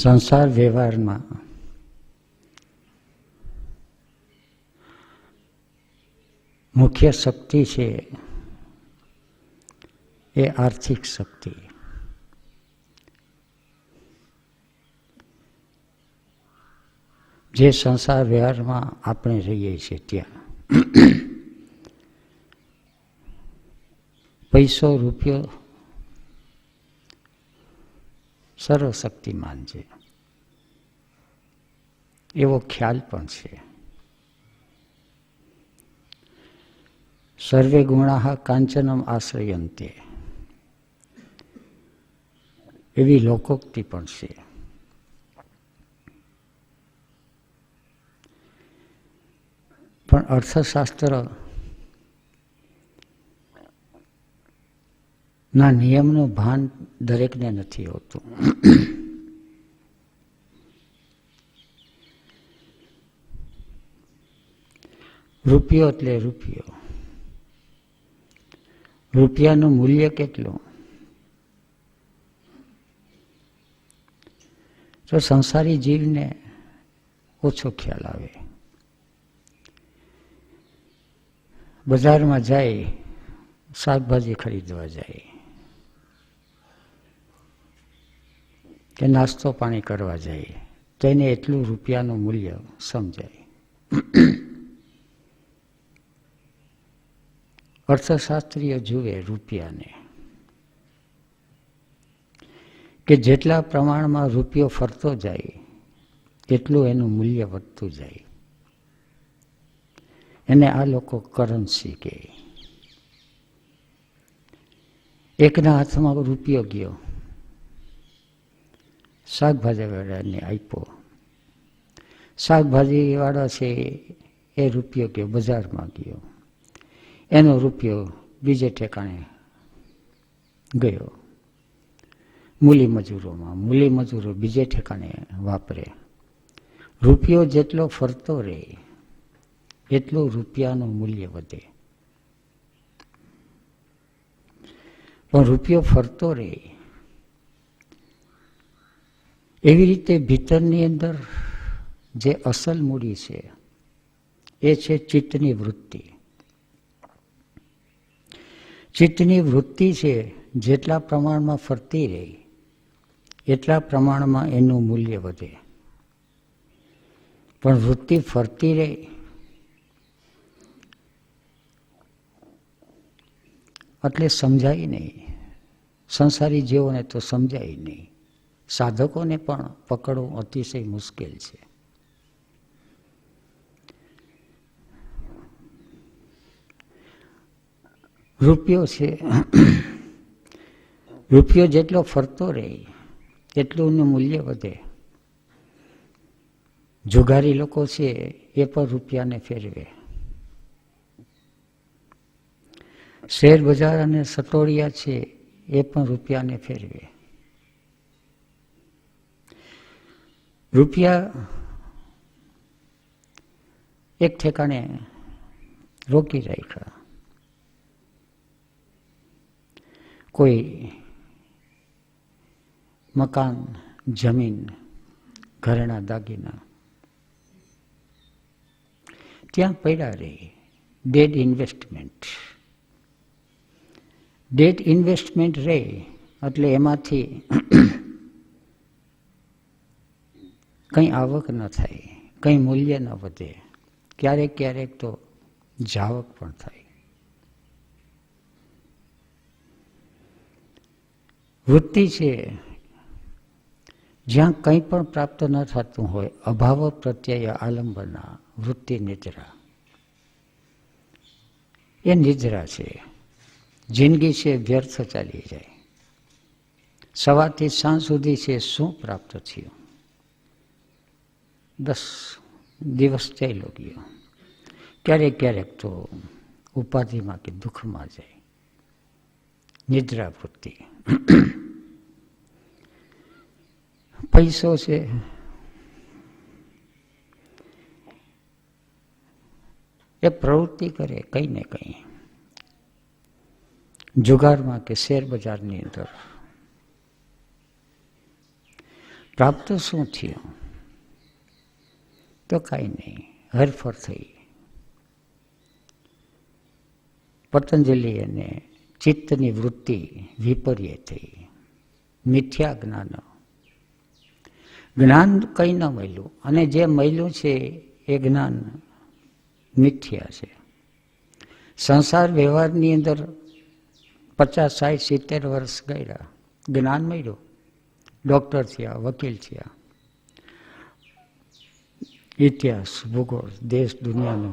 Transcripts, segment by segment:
સંસાર વ્યવહારમાં મુખ્ય શક્તિ છે એ આર્થિક શક્તિ. જે સંસાર વ્યવહારમાં આપણે રહીએ છીએ ત્યાં પૈસો રૂપિયો સર્વશક્તિમાન છે એવો ખ્યાલ પણ છે. સર્વે ગુણાઃ કાંચનમ આશ્રયંતે એવી લોકોક્તિ પણ છે. પણ અર્થશાસ્ત્ર ના નિયમનું ભાન દરેકને નથી હોતું. રૂપિયો એટલે રૂપિયો. રૂપિયાનું મૂલ્ય કેટલું? તો સંસારી જીવને ઓછો ખ્યાલ આવે. બજારમાં જાય, શાકભાજી ખરીદવા જાય કે નાસ્તો પાણી કરવા જાય, તેને એટલું રૂપિયાનું મૂલ્ય સમજાય. અર્થશાસ્ત્રીઓ જુએ રૂપિયાને કે જેટલા પ્રમાણમાં રૂપિયો ફરતો જાય એટલું એનું મૂલ્ય વધતું જાય. એને આ લોકો કરન્સી કહે. એકના હાથમાં રૂપિયો ગયો, શાકભાજી વાળાને આપ્યો. શાકભાજી વાળા છે એ રૂપિયો ગયો બજારમાં ગયો, એનો રૂપિયો બીજે ઠેકાણે ગયો મૂલી મજૂરોમાં. મૂલી મજૂરો બીજે ઠેકાણે વાપરે. રૂપિયો જેટલો ફરતો રહે એટલું રૂપિયાનું મૂલ્ય વધે. પણ રૂપિયો ફરતો રહે એવી રીતે ભીતરની અંદર જે અસલ મૂડી છે એ છે ચિત્તની વૃત્તિ. ચિત્તની વૃત્તિ છે જેટલા પ્રમાણમાં ફરતી રહે એટલા પ્રમાણમાં એનું મૂલ્ય વધે. પણ વૃત્તિ ફરતી રહે એટલે સમજાય નહીં. સંસારી જીવોને તો સમજાય નહીં. સાધકોને પણ પકડવું અતિશય મુશ્કેલ છે. રૂપિયો છે, રૂપિયો જેટલો ફરતો રહે એટલું એનું મૂલ્ય વધે. જુગારી લોકો છે એ પણ રૂપિયાને ફેરવે. શેર બજાર અને સટોડિયા છે એ પણ રૂપિયાને ફેરવે. રૂપિયા એક ઠેકાણે રોકી રાખ્યા. કોઈ મકાન, જમીન, ઘરેણા, દાગીના ત્યાં પડ્યા રહે. Dead investment. ડેડ ઇન્વેસ્ટમેન્ટ રહે એટલે એમાંથી કંઈ આવક ન થાય, કંઈ મૂલ્ય ન વધે, ક્યારેક ક્યારેક તો જાવક પણ થાય. વૃત્તિ છે જ્યાં કંઈ પણ પ્રાપ્ત ન થતું હોય, અભાવ પ્રત્યય આલંબના વૃત્તિ નિદ્રા. એ નિદ્રા છે. જિંદગી છે વ્યર્થ ચાલી જાય. સવારથી સાંજ સુધી છે શું પ્રાપ્ત થયું? 10 દિવસ ચાલ્યો ગયો. ક્યારેક ક્યારેક તો ઉપાધિમાં કે દુઃખમાં જાય. નિદ્રા વૃત્તિ. પૈસો છે એ પ્રવૃત્તિ કરે કંઈ ને કંઈ. જુગારમાં કે શેર બજારની અંદર પ્રાપ્ત શું થયું? તો કાંઈ નહીં, હરફર થઈ. પતંજલિ અને ચિત્તની વૃત્તિ વિપર્ય થઈ. મિથ્યા જ્ઞાન, જ્ઞાન કંઈ ન મળ્યું, અને જે મળ્યું છે એ જ્ઞાન મિથ્યા છે. સંસાર વ્યવહારની અંદર 50, 60, 70 વર્ષ ગયા, જ્ઞાન મળ્યું, ડૉક્ટર થયા, વકીલ થયા, ઇતિહાસ, ભૂગોળ, દેશ દુનિયાનો,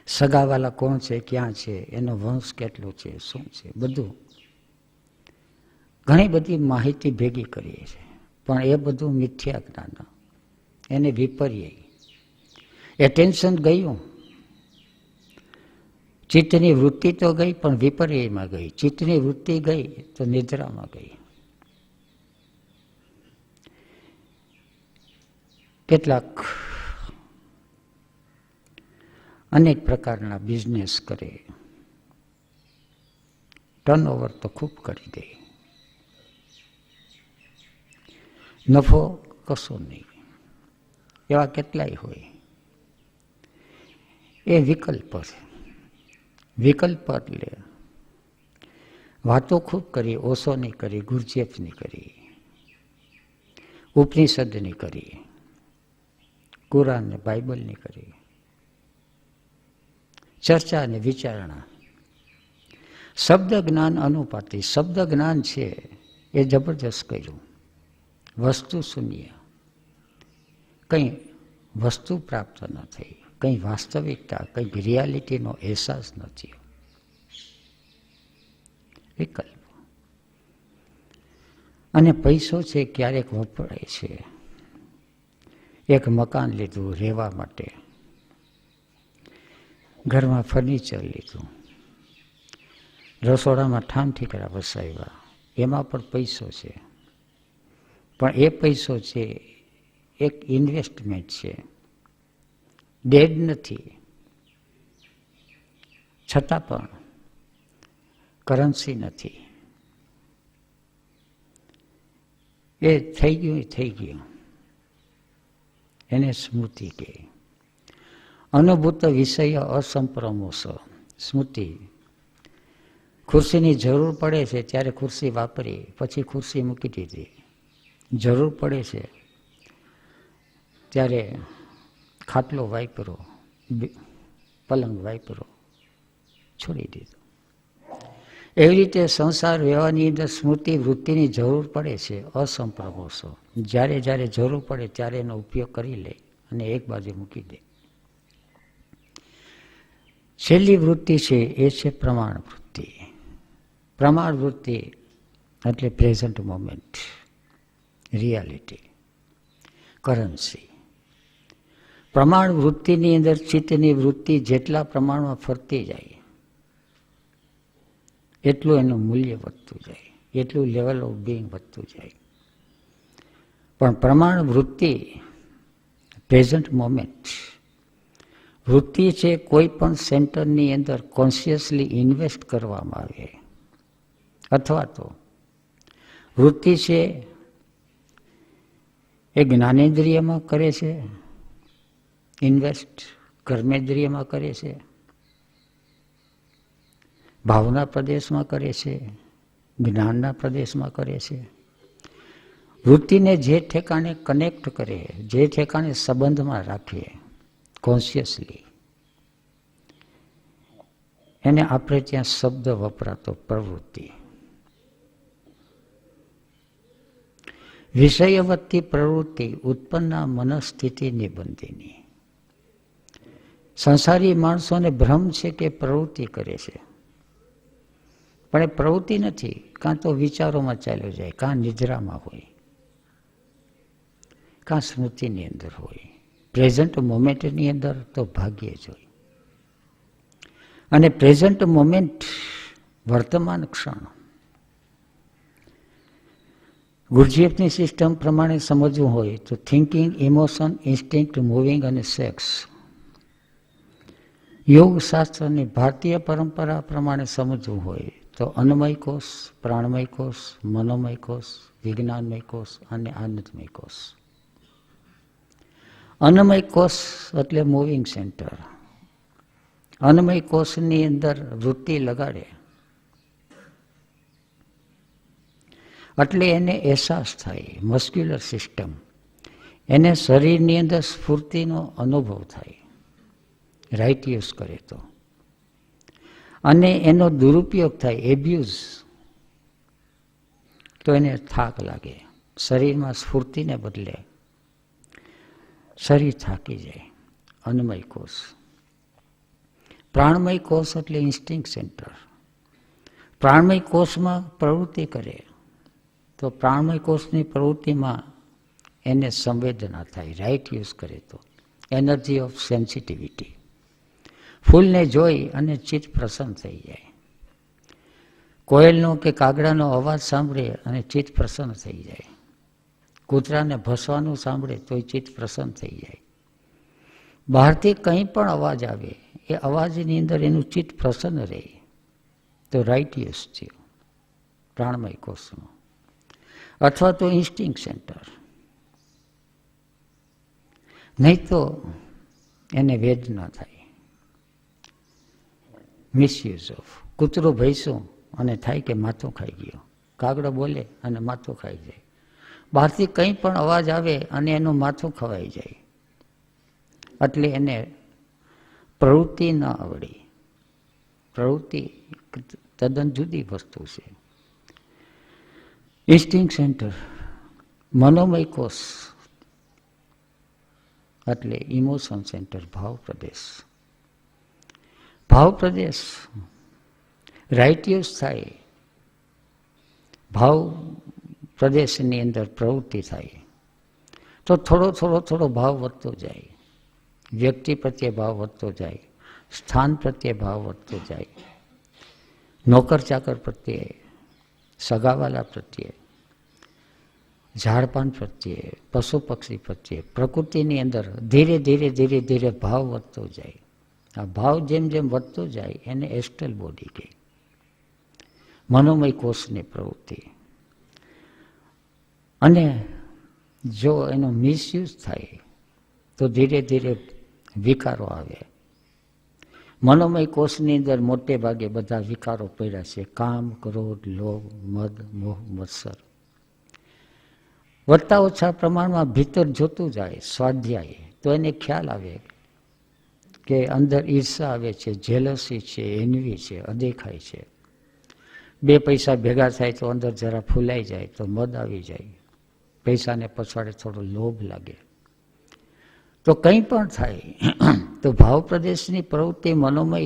સગાવાલા કોણ છે, ક્યાં છે, એનો વંશ કેટલો છે, શું છે, બધું ઘણી બધી માહિતી ભેગી કરીએ છીએ, પણ એ બધું મિથ્યા જ્ઞાન, એને વિપર્ય. એટેન્શન ગયું, ચિત્તની વૃત્તિ તો ગઈ પણ વિપર્યમાં ગઈ. ચિત્તની વૃત્તિ ગઈ તો નિદ્રામાં ગઈ. કેટલાક અનેક પ્રકારના બિઝનેસ કરે, ટર્નઓવર તો ખૂબ કરી દે, નફો કશો નહીં. એવા કેટલાય હોય. એ વિકલ્પ છે. વિકલ્પ એટલે વાતો ખૂબ કરી, ઓશોની કરી, ગુરજેફની કરી, ઉપનિષદની કરી, કુરાન ને બાઇબલની કરી, ચર્ચા અને વિચારણા. શબ્દ જ્ઞાન અનુપાતી. શબ્દ જ્ઞાન છે એ જબરજસ્ત કર્યું. વસ્તુ શૂન્ય, કંઈ વસ્તુ પ્રાપ્ત ન થઈ, કંઈ વાસ્તવિકતા, કંઈ રિયાલિટીનો અહેસાસ નથી. વિકલ્પ. અને પૈસો છે ક્યારેક વપરાય છે. એક મકાન લીધું રહેવા માટે, ઘરમાં ફર્નિચર લીધું, રસોડામાં ઠામ ઠીકરા વસાવ્યા, એમાં પણ પૈસો છે. પણ એ પૈસો છે એક ઇન્વેસ્ટમેન્ટ છે, ડેડ નથી. છતાં પણ કરન્સી નથી. એ થઈ ગયું, થઈ ગયું. એને સ્મૃતિ કહે. અનુભૂત વિષય અસંપ્રમોસ. સ્મૃતિ. ખુરશીની જરૂર પડે છે ત્યારે ખુરશી વાપરી, પછી ખુરશી મૂકી દીધી. જરૂર પડે છે ત્યારે ખાટલો વાપરો, પલંગ વાપરો, છોડી દીધો. એવી રીતે સંસાર વ્યવહારની અંદર સ્મૃતિ વૃત્તિની જરૂર પડે છે અસંપ્રમોસો. જ્યારે જ્યારે જરૂર પડે ત્યારે એનો ઉપયોગ કરી લે અને એક બાજુ મૂકી દે. છેલ્લી વૃત્તિ છે એ છે પ્રમાણ વૃત્તિ. પ્રમાણ વૃત્તિ એટલે પ્રેઝન્ટ મોમેન્ટ, રિયાલિટી, કરન્સી. પ્રમાણ વૃત્તિની અંદર ચિત્તની વૃત્તિ જેટલા પ્રમાણમાં ફરતી જાય એટલું એનું મૂલ્ય વધતું જાય, એટલું લેવલ ઓફ બિંગ વધતું જાય. પણ પ્રમાણ વૃત્તિ, પ્રેઝન્ટ મોમેન્ટ વૃત્તિ છે, કોઈ પણ સેન્ટરની અંદર કોન્શિયસલી ઇન્વેસ્ટ કરવામાં આવે, અથવા તો વૃત્તિ છે એ જ્ઞાનેન્દ્રિયમાં કરે છે ઇન્વેસ્ટ, કર્મેન્દ્રિયમાં કરે છે, ભાવના પ્રદેશમાં કરે છે, જ્ઞાનના પ્રદેશમાં કરે છે. વૃત્તિને જે ઠેકાણે કનેક્ટ કરે, જે ઠેકાણે સંબંધમાં રાખીએ કોન્શિયસલી, એને આપણે ત્યાં શબ્દ વપરાતો પ્રવૃત્તિ. વિષયવત્તી પ્રવૃત્તિ ઉત્પન્ના મનસ્થિતિ નિબંધિની. સંસારી માણસોને ભ્રમ છે કે પ્રવૃત્તિ કરે છે, પણ એ પ્રવૃત્તિ નથી. કાં તો વિચારોમાં ચાલ્યો જાય, કાં નિદ્રામાં હોય, કાં સ્મૃતિની અંદર હોય. પ્રેઝન્ટ મોમેન્ટની અંદર તો ભાગ્યે જ હોય. અને પ્રેઝન્ટ મોમેન્ટ વર્તમાન ક્ષણ. ગુરજીએફની સિસ્ટમ પ્રમાણે સમજવું હોય તો થિંકિંગ, ઇમોશન, ઇન્સ્ટિંક્ટ, મૂવિંગ અને સેક્સ. યોગશાસ્ત્રની ભારતીય પરંપરા પ્રમાણે સમજવું હોય તો અન્નમય કોષ, પ્રાણમય કોષ, મનોમય કોષ, વિજ્ઞાનમય કોષ અને આનંદમય કોષ. અન્નમય કોષ એટલે મૂવિંગ સેન્ટર. અન્નમય કોષની અંદર વૃત્તિ લગાડે એટલે એને અહેસાસ થાય, મસ્ક્યુલર સિસ્ટમ, એને શરીરની અંદર સ્ફૂર્તિનો અનુભવ થાય, રાઈટ યુઝ કરે તો. અને એનો દુરુપયોગ થાય, એબ્યુઝ, તો એને થાક લાગે. શરીરમાં સ્ફૂર્તિને બદલે શરીર થાકી જાય. અન્નમય કોષ. પ્રાણમય કોષ એટલે ઇન્સ્ટિંક્ટ સેન્ટર. પ્રાણમય કોષમાં પ્રવૃત્તિ કરે તો પ્રાણમય કોષની પ્રવૃત્તિમાં એને સંવેદના થાય, રાઈટ યુઝ કરે તો. Energy of sensitivity. ફૂલને જોઈ અને ચિત્ત પ્રસન્ન થઈ જાય. કોયલનો કે કાગડાનો અવાજ સાંભળે અને ચિત્ત પ્રસન્ન થઈ જાય. કૂતરાને ભસવાનું સાંભળે તો ચિત્ત પ્રસન્ન થઈ જાય. બહારથી કંઈ પણ અવાજ આવે એ અવાજની અંદર એનું ચિત્ત પ્રસન્ન રહે તો રાઈટ યુઝ થયો પ્રાણમય કોષનો. અથવા તો ઇન્સ્ટિંક્ટ સેન્ટર. નહીં તો એને વેદના થાય, મિસયુઝ ઓફ. કૂતરું ભૈંસું અને થાય કે માથું ખાઈ ગયો, કાગડો બોલે અને માથું ખાઈ જાય. બહારથી કંઈ પણ અવાજ આવે અને એનું માથું ખવાઈ જાય એટલે એને પ્રવૃત્તિ ન આવડી. પ્રવૃત્તિ તદ્દન જુદી વસ્તુ છે. Instinct centre. મનોમય કોષ એટલે ઇમોશન સેન્ટર, ભાવ પ્રદેશ. ભાવ પ્રદેશ રાઈટ યુઝ થાય, ભાવ પ્રદેશની અંદર પ્રવૃત્તિ થાય તો થોડો થોડો થોડો ભાવ વધતો જાય. વ્યક્તિ પ્રત્યે ભાવ વધતો જાય, સ્થાન પ્રત્યે ભાવ વધતો જાય, નોકર ચાકર પ્રત્યે, સગાવાલા પ્રત્યે, ઝાડપાન પ્રત્યે, પશુ પક્ષી પ્રત્યે, પ્રકૃતિની અંદર ધીરે ધીરે ધીરે ધીરે ભાવ વધતો જાય. આ ભાવ જેમ જેમ વધતો જાય એને એસ્ટ્રલ બોડી કહે. મનોમય કોષની પ્રવૃત્તિ. અને જો એનો મિસયુઝ થાય તો ધીરે ધીરે વિકારો આવે. મનોમય કોષની અંદર મોટે ભાગે બધા વિકારો પડ્યા છે. કામ, ક્રોધ, લોભ, મદ, મોહ, મત્સર. વધતા ઓછા પ્રમાણમાં ભીતર જોતું જાય સ્વાધ્યાય તો એને ખ્યાલ આવે કે અંદર ઈર્ષા આવે છે, જેલસી છે, એનવી છે, અદેખાય છે. બે પૈસા ભેગા થાય તો અંદર જરા ફૂલાઈ જાય તો મદ આવી જાય. પૈસાને પછવાડે થોડો લોભ લાગે. તો કંઈ પણ થાય તો ભાવ પ્રદેશની પ્રવૃત્તિ, મનોમય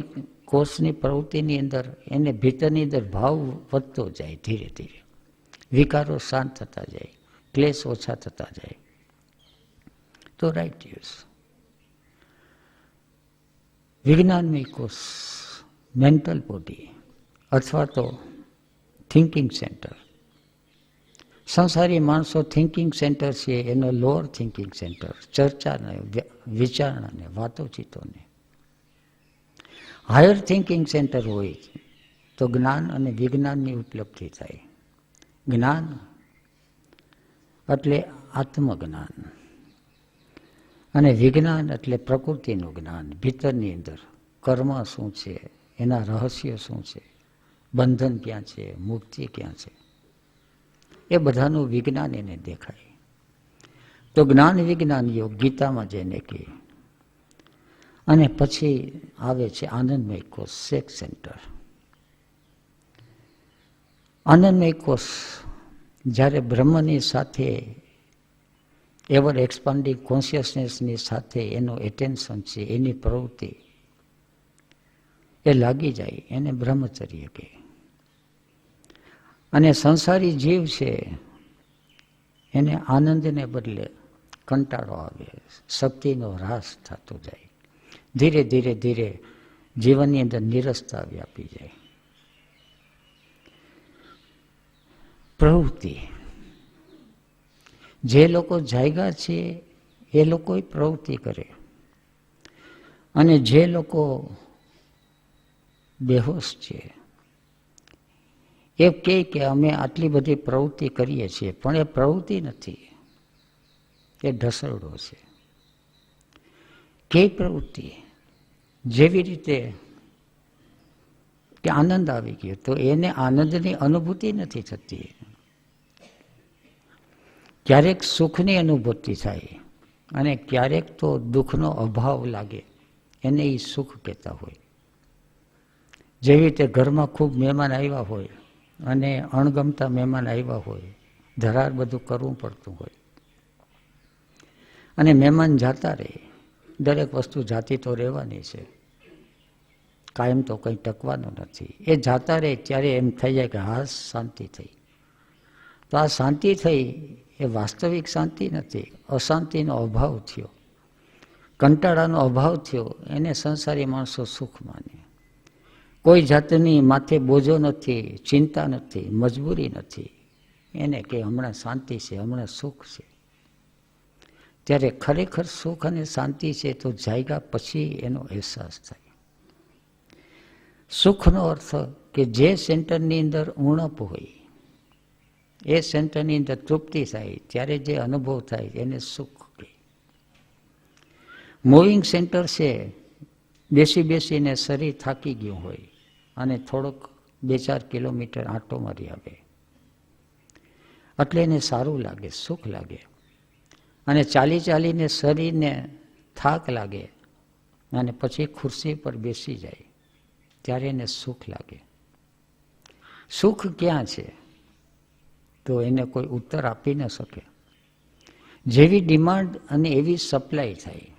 કોષની પ્રવૃત્તિની અંદર એને ભીતરની અંદર ભાવ વધતો જાય ધીરે ધીરે. વિકારો શાંત થતા જાય, ક્લેશ ઓછા થતા જાય તો રાઈટ યુઝ. વિજ્ઞાનમય કોષ, મેન્ટલ બોડી અથવા તો થિંકિંગ સેન્ટર. સંસારી માણસો થિંકિંગ સેન્ટર છે એનો લોઅર થિંકિંગ સેન્ટર, ચર્ચાને, વિચારણાને, વાતોચીતોને. હાયર થિંકિંગ સેન્ટર હોય તો જ્ઞાન અને વિજ્ઞાનની ઉપલબ્ધિ થાય. જ્ઞાન એટલે આત્મજ્ઞાન અને વિજ્ઞાન એટલે પ્રકૃતિનું જ્ઞાન. ભીતરની અંદર કર્મ શું છે, એના રહસ્યો શું છે, બંધન ક્યાં છે, મુક્તિ ક્યાં છે, એ બધાનું વિજ્ઞાન એને દેખાય. તો જ્ઞાન વિજ્ઞાન યોગ ગીતામાં જેને કહે. અને પછી આવે છે આનંદમય કોષ, સેક્સ સેન્ટર. આનંદમય કોષ જ્યારે બ્રહ્મની સાથે, એવર એક્સપાન્ડિંગ કોન્શિયસનેસની સાથે એનું એટેન્શન છે, એની પ્રવૃત્તિ એ લાગી જાય એને બ્રહ્મચર્ય કહે. અને સંસારી જીવ છે એને આનંદને બદલે કંટાળો આવે, શક્તિનો હ્રાસ થતો જાય. ધીરે ધીરે ધીરે જીવનની અંદર નિરસતા વ્યાપી જાય. પ્રવૃત્તિ. જે લોકો જાગ્યા છે એ લોકો પ્રવૃત્તિ કરે અને જે લોકો બેહોશ છે એ કહે કે અમે આટલી બધી પ્રવૃત્તિ કરીએ છીએ, પણ એ પ્રવૃત્તિ નથી, એ ઢસરડો છે. કઈ પ્રવૃત્તિ? જેવી રીતે કે આનંદ આવી ગયો તો એને આનંદની અનુભૂતિ નથી થતી. ક્યારેક સુખની અનુભૂતિ થાય અને ક્યારેક તો દુઃખનો અભાવ લાગે, એને એ સુખ કહેતા હોય. જેવી રીતે ઘરમાં ખૂબ મહેમાન આવ્યા હોય અને અણગમતા મહેમાન આવ્યા હોય, ધરાર બધું કરવું પડતું હોય અને મહેમાન જાતા રહે. દરેક વસ્તુ જાતી તો રહેવાની છે, કાયમ તો કંઈ ટકવાનું નથી. એ જાતા રહે ત્યારે એમ થઈ જાય કે હા શાંતિ થઈ. તો આ શાંતિ થઈ એ વાસ્તવિક શાંતિ નથી, અશાંતિનો અભાવ થયો, કંટાળાનો અભાવ થયો. એને સંસારી માણસો સુખ માને. કોઈ જાતની માથે બોજો નથી, ચિંતા નથી, મજબૂરી નથી. એને કે હમણાં શાંતિ છે, હમણાં સુખ છે. ત્યારે ખરેખર સુખ અને શાંતિ છે તો જાગ્યા પછી એનો અહેસાસ થાય. સુખનો અર્થ કે જે સેન્ટરની અંદર ઉણપ હોય એ સેન્ટરની અંદર તૃપ્તિ થાય ત્યારે જે અનુભવ થાય એને સુખ કહે. મૂવિંગ સેન્ટર છે, બેસી બેસીને શરીર થાકી ગયું હોય અને થોડોક 2-4 કિલોમીટર આંટો મારી આવે એટલે એને સારું લાગે, સુખ લાગે. અને ચાલી ચાલીને શરીરને થાક લાગે અને પછી ખુરશી પર બેસી જાય ત્યારે એને સુખ લાગે. સુખ ક્યાં છે તો એને કોઈ ઉત્તર આપી ન શકે. જેવી ડિમાન્ડ અને એવી સપ્લાય થાય,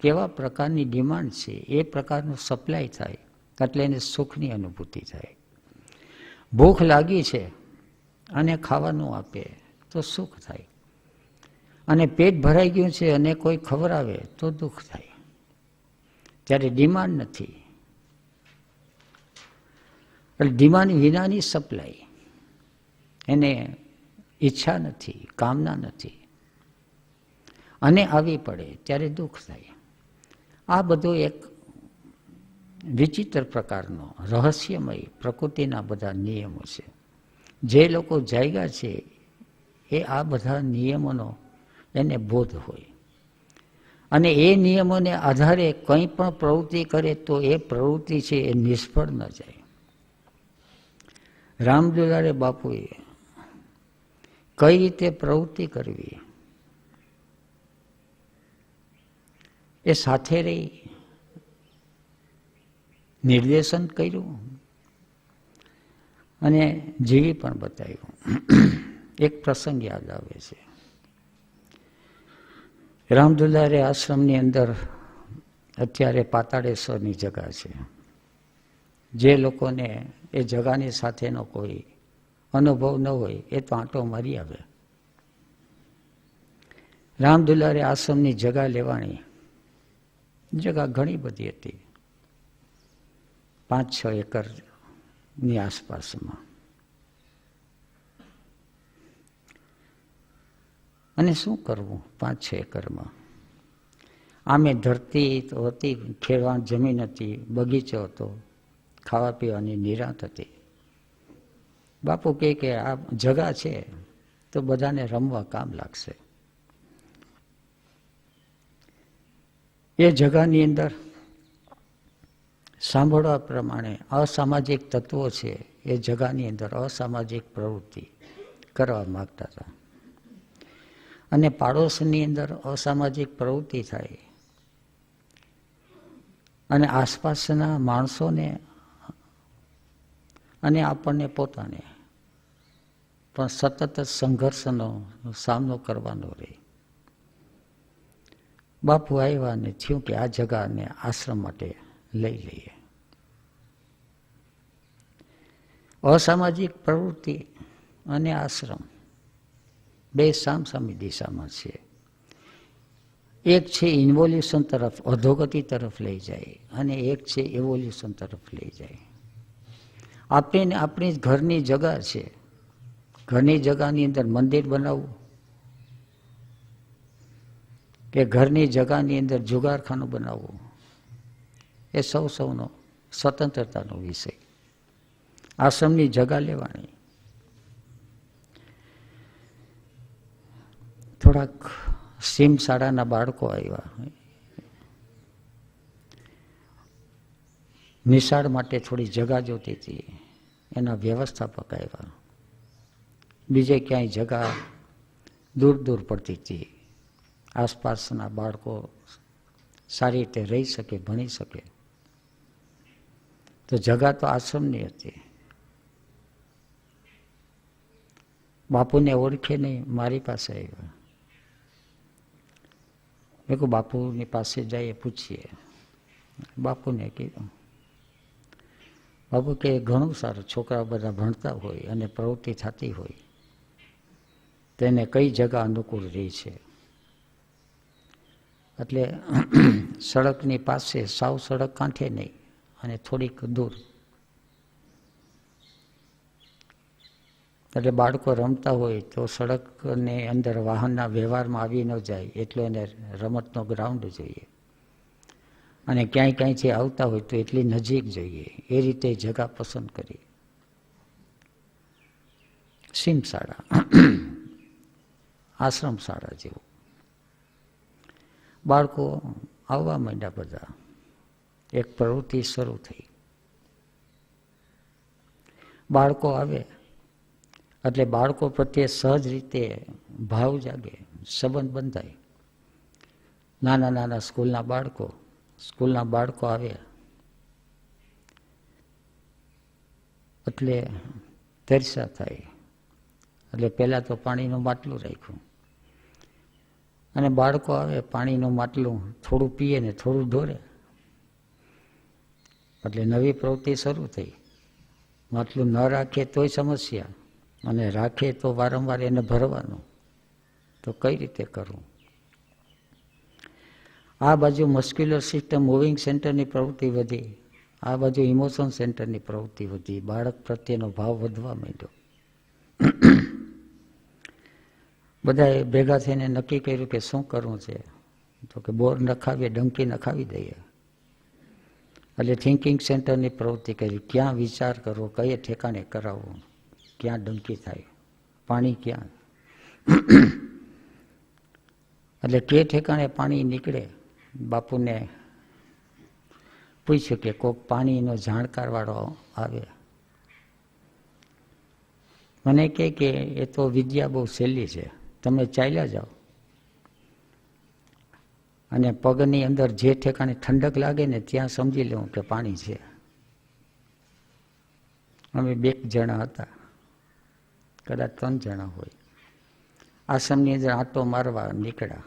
કેવા પ્રકારની ડિમાન્ડ છે એ પ્રકારનું સપ્લાય થાય એટલે એને સુખની અનુભૂતિ થાય. ભૂખ લાગી છે અને ખાવાનું આપે તો સુખ થાય, અને પેટ ભરાઈ ગયું છે અને કોઈ ખવડાવે તો દુઃખ થાય. ત્યારે ડિમાન્ડ નથી, એટલે ડિમાન્ડ વિનાની સપ્લાય, એને ઈચ્છા નથી, કામના નથી અને આવી પડે ત્યારે દુઃખ થાય. આ બધો એક વિચિત્ર પ્રકારનો રહસ્યમય પ્રકૃતિના બધા નિયમો છે. જે લોકો જાગ્યા છે એ આ બધા નિયમોનો એને બોધ હોય અને એ નિયમોને આધારે કંઈ પણ પ્રવૃત્તિ કરે તો એ પ્રવૃત્તિ છે એ નિષ્ફળ ન જાય. રામદુલારે બાપુએ કઈ રીતે પ્રવૃત્તિ કરવી એ સાથે રહી નિર્દેશન કર્યું અને જીવી પણ બતાવ્યું. એક પ્રસંગ યાદ આવે છે. રામદુલારે આશ્રમની અંદર અત્યારે પાતાળેશ્વરની જગા છે. જે લોકોને એ જગાની સાથેનો કોઈ અનુભવ ન હોય એ તો આંટો મારી આવે. રામદુલારે આશ્રમની જગા લેવાની. જગા ઘણી બધી હતી, 5-6 એકરની આસપાસમાં. અને શું કરવું 5-6 એકરમાં? આમે ધરતી તો હતી, ખેડવાણ જમીન હતી, બગીચો હતો, ખાવા પીવાની નિરાંત હતી. બાપુ કહે કે આ જગા છે તો બધાને રમવા કામ લાગશે. એ જગાની અંદર સાંભળવા પ્રમાણે અસામાજિક તત્વો છે એ જગાની અંદર અસામાજિક પ્રવૃત્તિ કરવા માગતા હતા અને પાડોશની અંદર અસામાજિક પ્રવૃત્તિ થાય અને આસપાસના માણસોને અને આપણને પોતાને પણ સતત સંઘર્ષનો સામનો કરવાનો રહે. બાપુ આવ્યા ને થયું કે આ જગાને આશ્રમ માટે લઈ લઈએ. અસામાજિક પ્રવૃત્તિ અને આશ્રમ બે સામસામી દિશામાં છે. એક છે ઇન્વોલ્યુશન તરફ, અધોગતિ તરફ લઈ જાય અને એક છે એવોલ્યુશન તરફ લઈ જાય. આપણી ઘરની જગા છે, ઘરની જગાની અંદર મંદિર બનાવવું કે ઘરની જગાની અંદર જુગારખાનું બનાવવું એ સૌનો સ્વતંત્રતાનો વિષય. આશ્રમની જગા લેવાની. થોડાક સીમ શાળાના બાળકો આવ્યા, નિશાળ માટે થોડી જગા જોતી હતી, એના વ્યવસ્થાપક આવ્યા. બીજે ક્યાંય જગા દૂર દૂર પડતી હતી, આસપાસના બાળકો સારી રીતે રહી શકે, ભણી શકે. તો જગા તો આશ્રમની હતી. બાપુને ઓળખે નહીં, મારી પાસે આવ્યા. મેં કહું બાપુની પાસે જઈએ, પૂછીએ. બાપુને કીધું. બાપુ કે ઘણું સારું, છોકરા બધા ભણતા હોય અને પ્રવૃત્તિ થતી હોય, તેને કઈ જગા અનુકૂળ રહી છે. એટલે સડકની પાસે, સાવ સડક કાંઠે નહીં અને થોડીક દૂર. એટલે બાળકો રમતા હોય તો સડકને અંદર વાહનના વ્યવહારમાં આવી ન જાય એટલો એને રમતનો ગ્રાઉન્ડ જોઈએ. અને ક્યાંય ક્યાંયથી આવતા હોય તો એટલી નજીક જોઈએ, એ રીતે જગા પસંદ કરી. સીમ શાળા, આશ્રમ શાળા જેવું. બાળકો આવવા માંડ્યા બધા. એક પ્રવૃત્તિ શરૂ થઈ. બાળકો આવે એટલે બાળકો પ્રત્યે સહજ રીતે ભાવ જાગે, સંબંધ બંધાય. નાના નાના સ્કૂલના બાળકો આવે એટલે તરસા થાય. એટલે પહેલાં તો પાણીનું માટલું રાખ્યું, અને બાળકો આવે પાણીનું માટલું થોડું પીએ ને થોડું ઢોરે. એટલે નવી પ્રવૃત્તિ શરૂ થઈ. માટલું ન રાખે તોય સમસ્યા, અને રાખે તો વારંવાર એને ભરવાનું. તો કઈ રીતે કરવું? આ બાજુ મસ્ક્યુલર સિસ્ટમ મૂવિંગ સેન્ટરની પ્રવૃત્તિ વધી, આ બાજુ ઇમોશન સેન્ટરની પ્રવૃત્તિ વધી. બાળક પ્રત્યેનો ભાવ વધવા માંડ્યો. બધાએ ભેગા થઈને નક્કી કર્યું કે શું કરવું છે. તો કે બોર નખાવીએ, ડંકી નખાવી દઈએ. એટલે થિંકિંગ સેન્ટરની પ્રવૃત્તિ કરી. ક્યાં વિચાર કરવો, કઈ ઠેકાણે કરાવવું, ક્યાં ડંકી થાય, પાણી ક્યાં. એટલે કે ઠેકાણે પાણી નીકળે. બાપુને પૂછ્યું કે કોઈક પાણીનો જાણકારવાળો આવે. મને કહે કે એ તો વિદ્યા બહુ સહેલી છે, તમે ચાલ્યા જાઓ અને પગની અંદર જે ઠેકાણે ઠંડક લાગે ને ત્યાં સમજી લેવું કે પાણી છે. અમે 2 જણા હતા, કદાચ 3 જણા હોય. આશ્રમની અંદર આંટો મારવા નીકળ્યા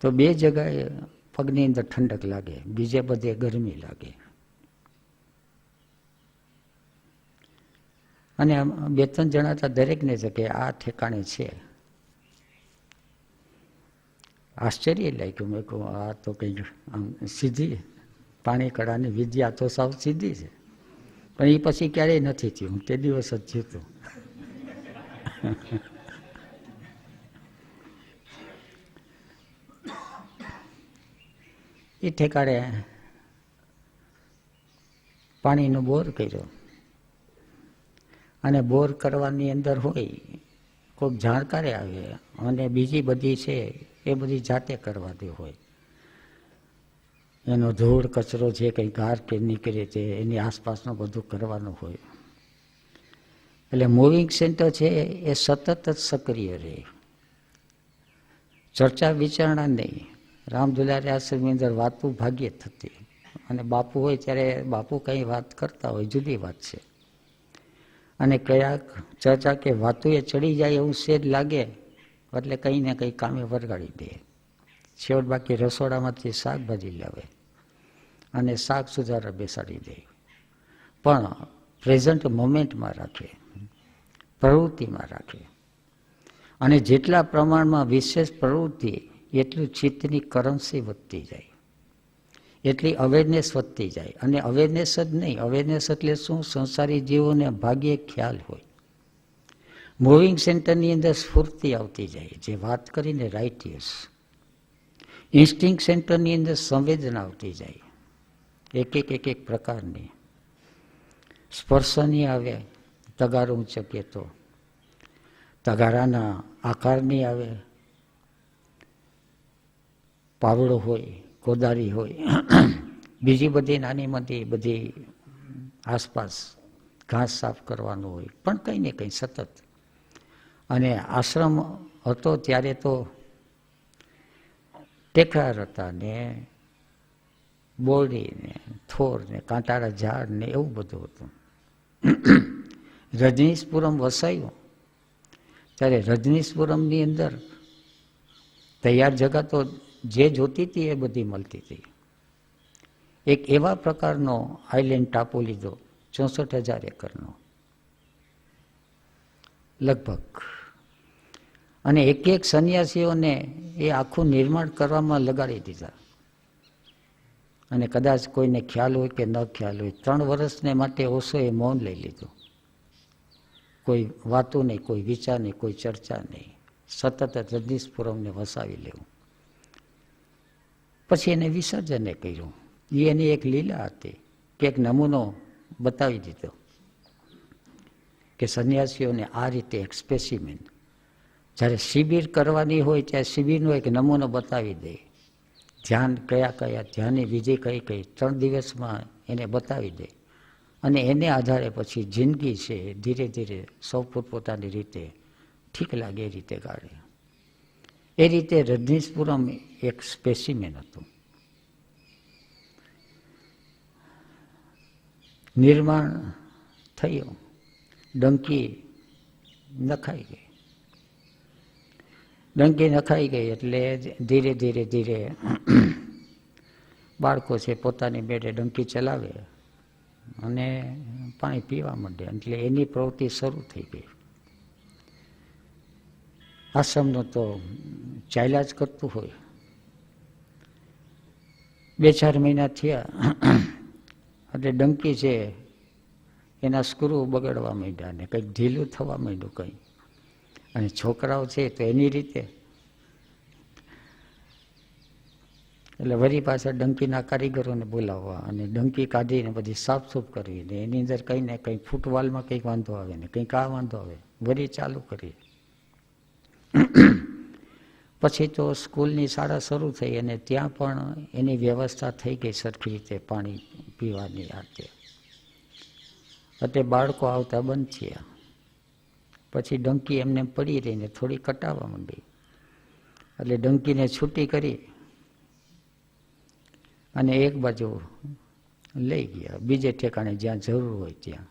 તો 2 જગાએ પગની અંદર ઠંડક લાગે, બીજે બધે ગરમી લાગે. અને 2-3 જણા હતા, દરેકને છે કે આ ઠેકાણે છે. આશ્ચર્ય લાગ્યું. મેં કહું આ તો કંઈક આમ સીધી પાણી કળાની વિદ્યા તો સાવ સીધી છે. પણ એ પછી ક્યારેય નથી થયું, હું તે દિવસ જ જીતું. એ ઠેકાણે પાણીનો બોર કર્યો. અને બોર કરવાની અંદર હોય કોઈક જાણકારી આવે, અને બીજી બધી છે એ બધી જાતે કરવાથી હોય. એનો ધૂળ કચરો જે કંઈ ગાર કે નીકળે છે એની આસપાસનું બધું કરવાનું હોય. એટલે મૂવિંગ સેન્ટર છે એ સતત જ સક્રિય રહે, ચર્ચા વિચારણા નહીં. રામદુલારી આશ્રમની અંદર વાતું ભાગ્યે થતી, અને બાપુ હોય ત્યારે બાપુ કંઈ વાત કરતા હોય જુદી વાત છે. અને કયાક ચર્ચા કે વાતું એ ચડી જાય એવું સેજ લાગે એટલે કંઈ ને કંઈ કામે વરગાડી દે. છેવટ બાકી રસોડામાંથી શાકભાજી લાવે અને શાક સુધારા બેસાડી દે. પણ પ્રેઝન્ટ મોમેન્ટમાં રાખે, પ્રવૃત્તિમાં રાખે. અને જેટલા પ્રમાણમાં વિશેષ પ્રવૃત્તિ એટલું ચિત્તની કરન્સી વધતી જાય, એટલી અવેરનેસ વધતી જાય. અને અવેરનેસ જ નહીં, અવેરનેસ એટલે શું? સંસારી જીવોને ભાગ્યે ખ્યાલ હોય. મૂવિંગ સેન્ટરની અંદર સ્ફૂર્તિ આવતી જાય, જે વાત કરીને રાઇટિયસ. ઇન્સ્ટિંક્ટ સેન્ટરની અંદર સંવેદના આવતી જાય, એક એક પ્રકારની. સ્પર્શ નહીં આવે, તગારો ઊંચકીએ તો તગારાના આકાર નહીં આવે, પાવડો હોય, કોદારી હોય, બીજી બધી નાની મોટી બધી આસપાસ ઘાસ સાફ કરવાનું હોય, પણ કંઈ ને કંઈ સતત. અને આશ્રમ હતો ત્યારે તો ટેકરાર હતા ને બોરડી ને થોર ને કાંટાળા ઝાડ ને એવું બધું હતું. રજનીશપુરમ વસાયું ત્યારે રજનીશપુરમની અંદર તૈયાર જગા તો જે જોતી હતી એ બધી મળતી હતી. એક એવા પ્રકારનો આઇલેન્ડ ટાપુ લીધો 64,000 એકરનો લગભગ. અને એક એક સંન્યાસીઓને એ આખું નિર્માણ કરવામાં લગાડી દીધા. અને કદાચ કોઈને ખ્યાલ હોય કે ન ખ્યાલ હોય, 3 વર્ષને માટે ઓશોએ મૌન લઈ લીધું. કોઈ વાતો નહીં, કોઈ વિચાર નહીં, કોઈ ચર્ચા નહીં, સતત રજનીશપુરમને વસાવી લેવું. પછી એને વિસર્જને કર્યું. એની એક લીલા હતી કે એક નમૂનો બતાવી દીધો કે સંન્યાસીઓને આ રીતે એક સ્પેસિમેન, જ્યારે શિબિર કરવાની હોય ત્યારે શિબિરનો એક નમૂનો બતાવી દે. ધ્યાન કયા કયા ધ્યાનની વિધિ કઈ કઈ 3 દિવસમાં એને બતાવી દે. અને એને આધારે પછી જિંદગી છે ધીરે ધીરે સૌ પોતપોતાની રીતે ઠીક લાગે એ રીતે કાઢે. એ રીતે રજનીશપુરમ એક સ્પેસિમેન હતું. નિર્માણ થયું, ડંકી નખાઈ ગઈ. ડંકી નખાઈ ગઈ એટલે ધીરે ધીરે ધીરે બાળકો છે પોતાની બેડે ડંકી ચલાવે અને પાણી પીવા માંડે. એટલે એની પ્રવૃત્તિ શરૂ થઈ ગઈ. આશ્રમનો તો ચાલ્યા જ કરતું હોય. 2-4 મહિના થયા એટલે ડંકી છે એના સ્ક્રૂ બગડવા માંડ્યા ને કંઈક ઢીલું થવા માંડ્યું કંઈ. અને છોકરાઓ છે તો એની રીતે, એટલે વળી પાછા ડંકીના કારીગરોને બોલાવવા અને ડંકી કાઢીને બધી સાફસૂફ કરવી ને એની અંદર કંઈ ને કંઈ ફૂટવાલમાં કંઈક વાંધો આવે ને કંઈક આ વાંધો આવે, વળી ચાલુ કરીએ. પછી તો સ્કૂલની શાળા શરૂ થઈ અને ત્યાં પણ એની વ્યવસ્થા થઈ ગઈ સરખી રીતે પાણી પીવાની આતે. એટલે બાળકો આવતા બંધ થયા. પછી ડંકી એમને પડી રહીને થોડી કટાવા માંડી. એટલે ડંકીને છૂટી કરી અને એક બાજુ લઈ ગયા, બીજે ઠેકાણે જ્યાં જરૂર હોય ત્યાં.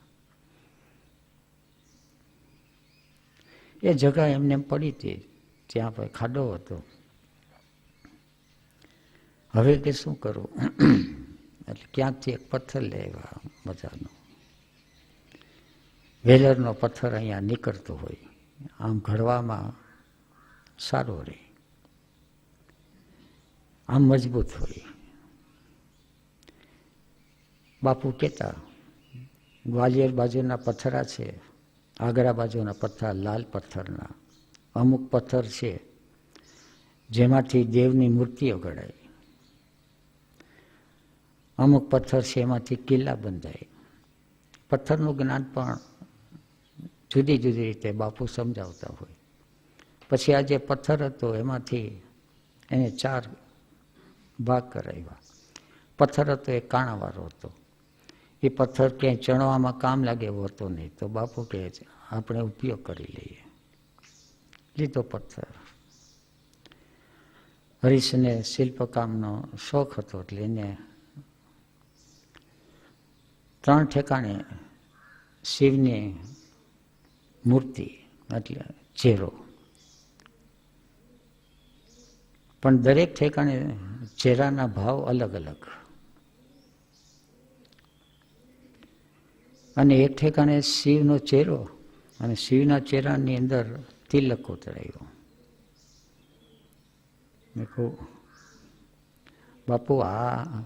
એ જગા એમને પડી હતી, ત્યાં પર ખાડો હતો. હવે કે શું કરવું? એટલે ક્યાંકથી એક પથ્થર લેવા મજાનો, વેલરનો પથ્થર અહીંયા નીકળતો હોય, આમ ઘડવામાં સારો રહે, આમ મજબૂત હોય. બાપુ કહેતા ગ્વાલિયર બાજુના પથ્થરા છે, આગ્રા બાજુના પથ્થર લાલ પથ્થરના, અમુક પથ્થર છે જેમાંથી દેવની મૂર્તિઓ ઘડાય, અમુક પથ્થર છે એમાંથી કિલ્લા બંધાય. પથ્થરનું જ્ઞાન પણ જુદી જુદી રીતે બાપુ સમજાવતા હોય. પછી આ જે પથ્થર હતો એમાંથી એને 4 ભાગ કરાવ્યા. પથ્થર હતો એ કાણાવાળો હતો. એ પથ્થર ક્યાંય ચણવામાં કામ લાગે એવો હતો નહીં, તો બાપુ કહે છે આપણે ઉપયોગ કરી લઈએ. લીધો પથ્થર. હરીશને શિલ્પકામનો શોખ હતો એટલે એને 3 ઠેકાણે શિવની મૂર્તિ એટલે ચહેરો, પણ દરેક ઠેકાણે ચહેરાના ભાવ અલગ અલગ. અને એક ઠેકાણે શિવનો ચહેરો અને શિવના ચહેરાની અંદર તિલક ઉતરાયો. મેં કહું બાપુ આ,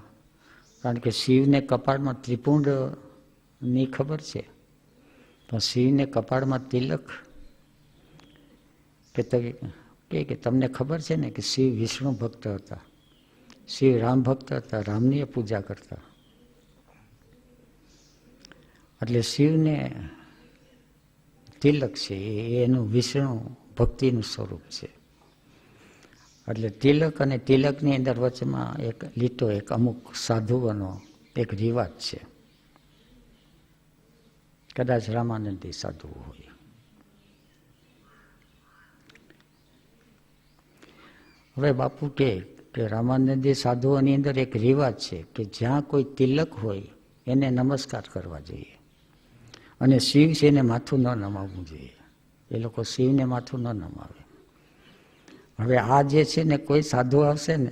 કારણ કે શિવને કપાળમાં ત્રિપુંડની ખબર છે, તો શિવને કપાળમાં તિલક કે તમને ખબર છે ને કે શિવ વિષ્ણુ ભક્ત હતા, શિવ રામ ભક્ત હતા, રામની પૂજા કરતા. એટલે શિવને તિલક છે એ એનું વિષ્ણુ ભક્તિનું સ્વરૂપ છે. એટલે તિલક અને તિલકની અંદર વચમાં એક લીટો એક અમુક સાધુઓનો એક રિવાજ છે. કદાચ રામાનંદી સાધુઓ હોય. હવે બાપુ કે રામાનંદી સાધુઓની અંદર એક રિવાજ છે કે જ્યાં કોઈ તિલક હોય એને નમસ્કાર કરવા જોઈએ, અને શિવ છે એને માથું ન નમાવવું જોઈએ. એ લોકો શિવને માથું ન નમાવે. હવે આ જે છે ને કોઈ સાધુ આવશે ને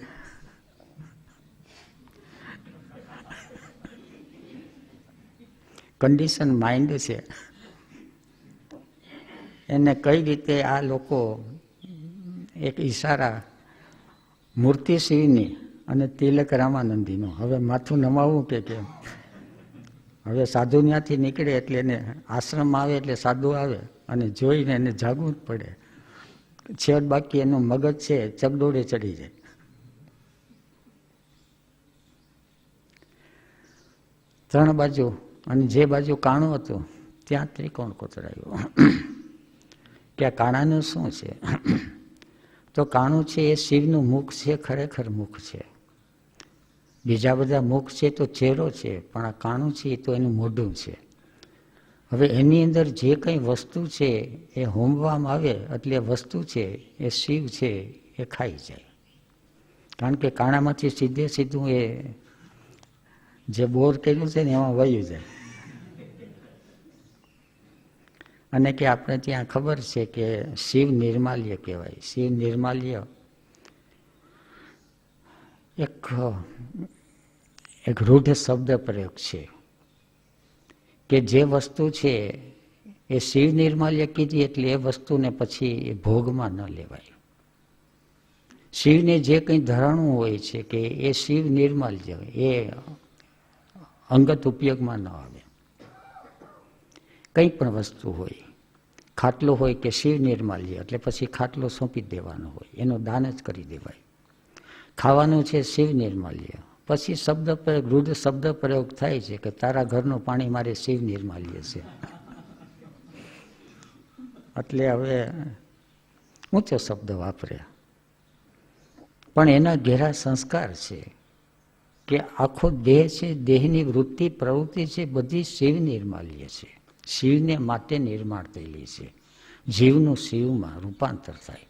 કન્ડિશન માઇન્ડ છે, એને કઈ રીતે આ લોકો એક ઈશારા મૂર્તિ શિવની અને તિલક રામાનંદીનો, હવે માથું નમાવવું કે કેમ? હવે સાધુ ત્યાંથી નીકળે એટલે એને આશ્રમ આવે એટલે સાધુ આવે અને જોઈને એને જાગવું જ પડે. છેવટ બાકી એનું મગજ છે ચગડોળે ચડી જાય. ત્રણ બાજુ, અને જે બાજુ કાણું હતું ત્યાં ત્રિકોણ કોતરાયું. કે આ કાણાનું શું છે? તો કાણું છે એ શિવનું મુખ છે, ખરેખર મુખ છે. બીજા બધા મુખ છે તો ચહેરો છે, પણ આ કાણું છે એ તો એનું મોઢું છે. હવે એની અંદર જે કંઈ વસ્તુ છે એ હોમવામાં આવે એટલે વસ્તુ છે એ શિવ છે એ ખાઈ જાય. કારણ કે કાણામાંથી સીધે સીધું એ જે બોર કર્યું છે ને એમાં વયું જાય. અને કે આપણે ત્યાં ખબર છે કે શિવ નિર્માલ્ય કહેવાય. શિવ નિર્માલ્ય એક રૂઢ શબ્દ પ્રયોગ છે કે જે વસ્તુ છે એ શિવ નિર્માલ્ય કીધી એટલે એ વસ્તુને પછી ભોગમાં ન લેવાય. શિવને જે કંઈ ધરાણું હોય છે કે એ શિવ નિર્માલ્ય, એ અંગત ઉપયોગમાં ન આવે. કંઈ પણ વસ્તુ હોય, ખાટલો હોય કે શિવ નિર્માલ્ય એટલે પછી ખાટલો સોંપી દેવાનો હોય, એનો દાન જ કરી દેવાય. ખાવાનું છે શિવ નિર્માલ્ય, પછી શબ્દ પ્રયોગ, રૂઢ શબ્દ પ્રયોગ થાય છે કે તારા ઘરનું પાણી મારે શિવ નિર્માલ્ય છે. એટલે હવે ઊંચો શબ્દ વાપરે, પણ એના ઘેરા સંસ્કાર છે કે આખો દેહ છે, દેહની વૃત્તિ પ્રવૃત્તિ છે, બધી શિવ નિર્માલ્ય છે. શિવને માટે નિર્માણ થયેલી છે. જીવનું શિવમાં રૂપાંતર થાય.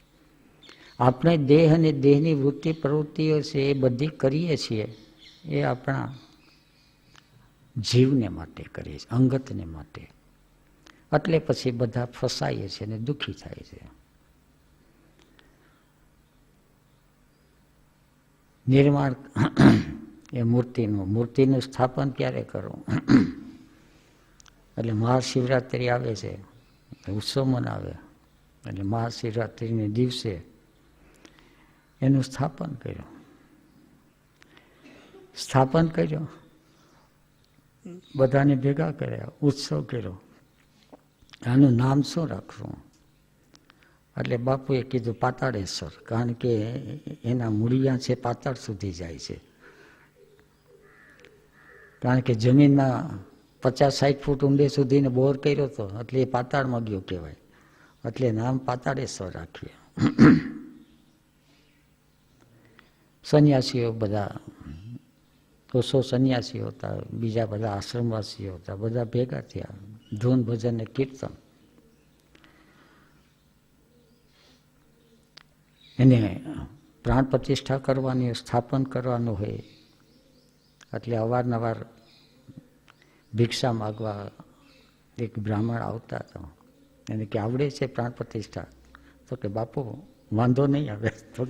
આપણે દેહ અને દેહની વૃત્તિ પ્રવૃત્તિઓ છે એ બધી કરીએ છીએ એ આપણા જીવને માટે કરીએ છીએ, અંગતને માટે. એટલે પછી બધા ફસાઈએ છીએ અને દુઃખી થાય છે. નિર્માણ એ મૂર્તિનું સ્થાપન ક્યારે કરવું? એટલે મહાશિવરાત્રિ આવે છે, ઉત્સવ મનાવે, એટલે મહાશિવરાત્રિને દિવસે એનું સ્થાપન કર્યું, બધાને ભેગા કર્યા, ઉત્સવ કર્યો. આનું નામ શું રાખવું? એટલે બાપુએ કીધું પાતાળેશ્વર, કારણ કે એના મૂળિયા છે પાતાળ સુધી જાય છે. કારણ કે જમીનમાં 50-60 ફૂટ ઊંડે સુધીને બોર કર્યો હતો એટલે એ પાતાળમાં ગયો કહેવાય. એટલે નામ પાતાળેશ્વર રાખીએ. સંન્યાસીઓ બધા 200 સંન્યાસીઓ હતા, બીજા બધા આશ્રમવાસીઓ હતા, બધા ભેગા થયા, ધૂન ભજન ને કીર્તન. એને પ્રાણ પ્રતિષ્ઠા કરવાની, સ્થાપન કરવાનું હોય એટલે અવારનવાર ભિક્ષા માગવા એક બ્રાહ્મણ આવતા હતા. એને કે આવડે છે પ્રાણ પ્રતિષ્ઠા? તો કે બાપુ વાંધો નહીં આવે. તો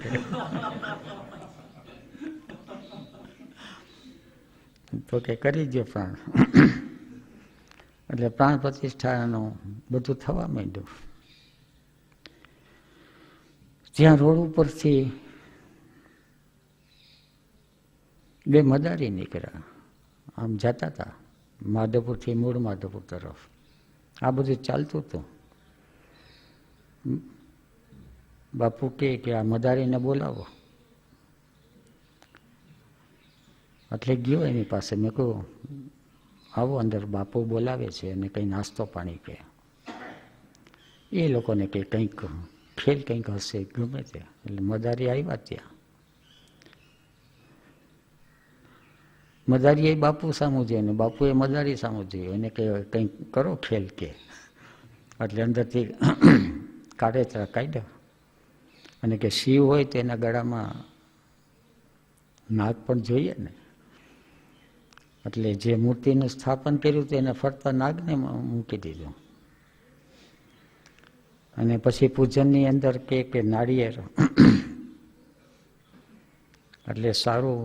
કે કરી દો પ્રાણ. એટલે પ્રાણ પ્રતિષ્ઠાનું બધું થવા માંડ્યું. ત્યાં રોડ ઉપરથી 2 મદારી નીકળ્યા, આમ જતા હતા માધવપુરથી મૂળ માધવપુર તરફ. આ બધું ચાલતું હતું. બાપુ કે આ મદારીને બોલાવો. એટલે ગયો એની પાસે. મેં કહ્યું આવો અંદર બાપુ બોલાવે છે અને કંઈ નાસ્તો પાણી કહે. એ લોકોને કે કંઈક ખેલ કંઈક હશે ગમે તે. એટલે મદારી આવ્યા ત્યાં. મદારીએ બાપુ સામું જોયું ને બાપુએ મદારી સામું જોયું એને કે કંઈક કરો ખેલ કે. એટલે અંદરથી કાળેતરા કાઢ્યા અને કે શિવ હોય તો એના ગળામાં નાગ પણ જોઈએ ને. એટલે જે મૂર્તિનું સ્થાપન કર્યું હતું એને ફરતા નાગને મૂકી દીધું. અને પછી પૂજનની અંદર કે નાળિયેર એટલે સારું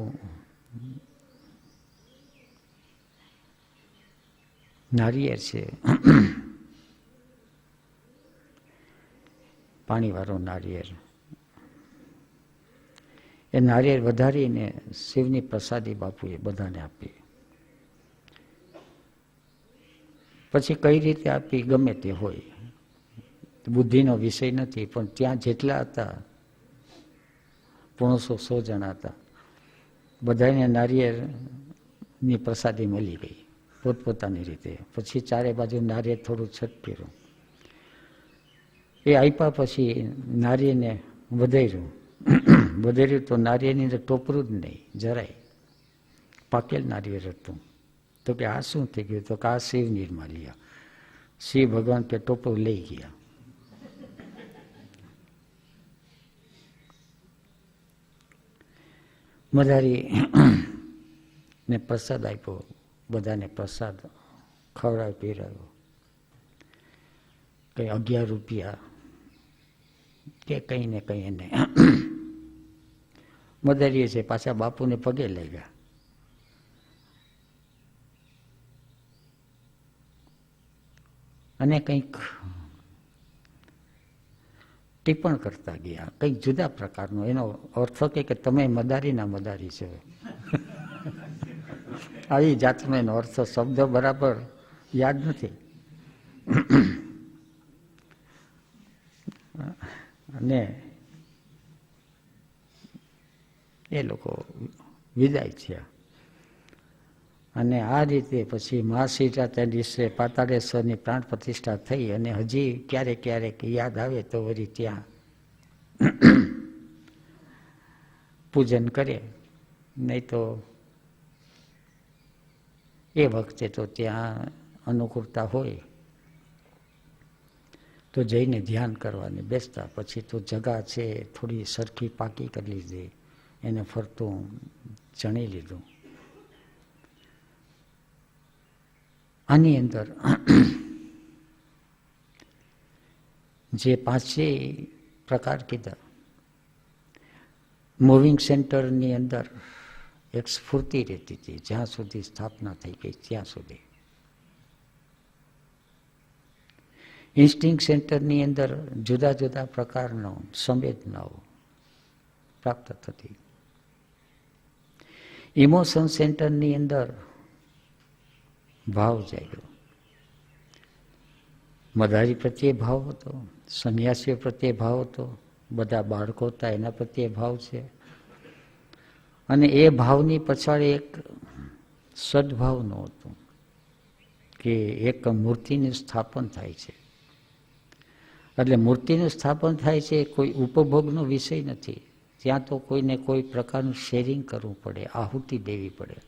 નાળિયેર છે, પાણીવાળું નાળિયેર. એ નાળિયેર વધારીને શિવની પ્રસાદી બાપુએ બધાને આપી. પછી કઈ રીતે આપી ગમે તે હોય, બુદ્ધિનો વિષય નથી, પણ ત્યાં જેટલા હતા 500 જણા હતા, બધાને નાળિયેરની પ્રસાદી મળી ગઈ પોતપોતાની રીતે. પછી ચારે બાજુ નાળિયેર થોડું છટક્યું. એ આપ્યા પછી નાળિયેરને વધાર્યું તો નાળિયેરની અંદર ટોપરું જ નહીં જરાય, પાકેલ નાળિયેર હતું. તો કે આ શું થઈ ગયું? તો કે આ શિવ નિર્માલ્યા. શિવ ભગવાન કે ટોપરું લઈ ગયા. મદારી ને પ્રસાદ આપ્યો, બધાને પ્રસાદ ખવડાવી પીરાવ્યો. કંઈ 11 રૂપિયા કે કંઈ ને કંઈ એને મદારીએ છે પાછા બાપુને પગે લાગ્યા. અને કંઈક ટિપ્પણ કરતા ગયા, કંઈક જુદા પ્રકારનો. એનો અર્થ કે તમે મદારીના મદારી છો. આવી જાતનો એનો અર્થ, શબ્દ બરાબર યાદ નથી. અને એ લોકો વિદાય થયા. અને આ રીતે પછી મહાશિવરાત્રિના દિવસે પાતાળેશ્વરની પ્રાણ પ્રતિષ્ઠા થઈ. અને હજી ક્યારેક ક્યારેક યાદ આવે તો વળી ત્યાં પૂજન કરે, નહીં તો એ વખતે તો ત્યાં અનુકૂળતા હોય તો જઈને ધ્યાન કરવાને બેસતા. પછી તો જગા છે થોડી સરખી પાકી કરી લીધી, એને ફરતું ચણી લીધું. આની અંદર જે 5 પ્રકાર કીધા, મૂવિંગ સેન્ટરની અંદર એક સ્ફૂર્તિ રહેતી હતી જ્યાં સુધી સ્થાપના થઈ ગઈ ત્યાં સુધી. ઇન્સ્ટિંક્ટ સેન્ટરની અંદર જુદા જુદા પ્રકારનો સંવેદનાઓ પ્રાપ્ત થતી. ઇમોશન સેન્ટરની અંદર ભાવ જાગ્યો. મદારી પ્રત્યે ભાવ હતો, સંન્યાસીઓ પ્રત્યે ભાવ હતો, બધા બાળકો હતા એના પ્રત્યે ભાવ છે. અને એ ભાવની પછાડી એક સદભાવનો હતો કે એક મૂર્તિનું સ્થાપન થાય છે. એટલે મૂર્તિનું સ્થાપન થાય છે કોઈ ઉપભોગનો વિષય નથી. ત્યાં તો કોઈને કોઈ પ્રકારનું શેરિંગ કરવું પડે, આહુતિ દેવી પડે.